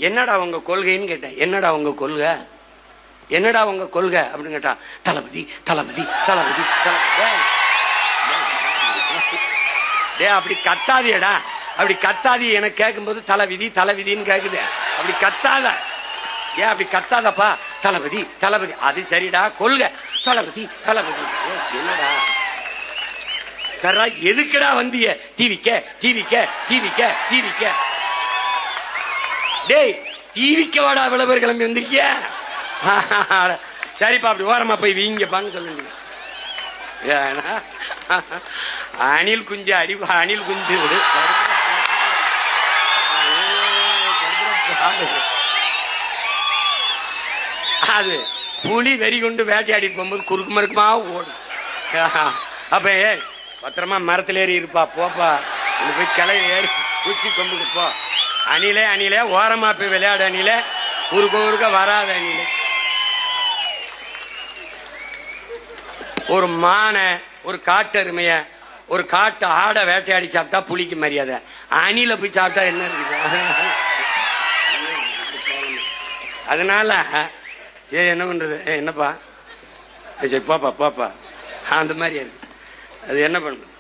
என்னடா உங்க கொள்கைன்னு கேட்டேன். என்னடா உங்க கொள்கை, என்னடா உங்க கொள்கை அப்படின்னு கேட்டா, தளபதி தளபதி தளபதி தளபதி. அப்படி கத்தாதியடா, அப்படி கத்தாதி. எனக்கு கேட்கும்போது தலைவிதி தலைவிதின்னு கேக்குது. அப்படி கத்தாத, ஏன் அப்படி கத்தாதப்பா? தளபதி தளபதி. அது சரிடா, கொள்கை தளபதி தளபதி. என்னடா சரா, எதுக்குடா வந்திய? டிவிக்க டிவிக்க டிவிக்க டிவிக்க. டேய், டிவிக்க வாடா, விளம்பர கிளம்பி வந்திருக்கிய. சரிப்பா, அப்படி ஓரமா போய் வீங்கப்பான்னு சொல்லுங்க. அணில் குஞ்சு அடி, அணில் குஞ்சு விடு. அது புலி வெறி கொண்டு வேட்டையாடி போகும்போது குறுக்கு மறுக்குமா ஓடும். அப்ப பத்திரமா மரத்துல ஏறி இருப்பா, போப்பா போய் கிளை ஏறி குச்சி கொம்புக்கு போ. அணிலே அணிலே ஓரமா போய் விளையாடு. அணிலே குறுக்க குறுக்க வராத. அணிலே ஒரு மானை, ஒரு காட்டெருமைய, ஒரு காட்டு ஆட வேட்டையாடி சாப்பிட்டா புலிக்கு மரியாதை. அணில போய் சாப்பிட்டா என்ன இருக்குது? அதனால சரி, என்ன பண்றது? என்னப்பா, சரி போப்பா போப்பா, அந்த மாதிரி அது என்ன பண்ண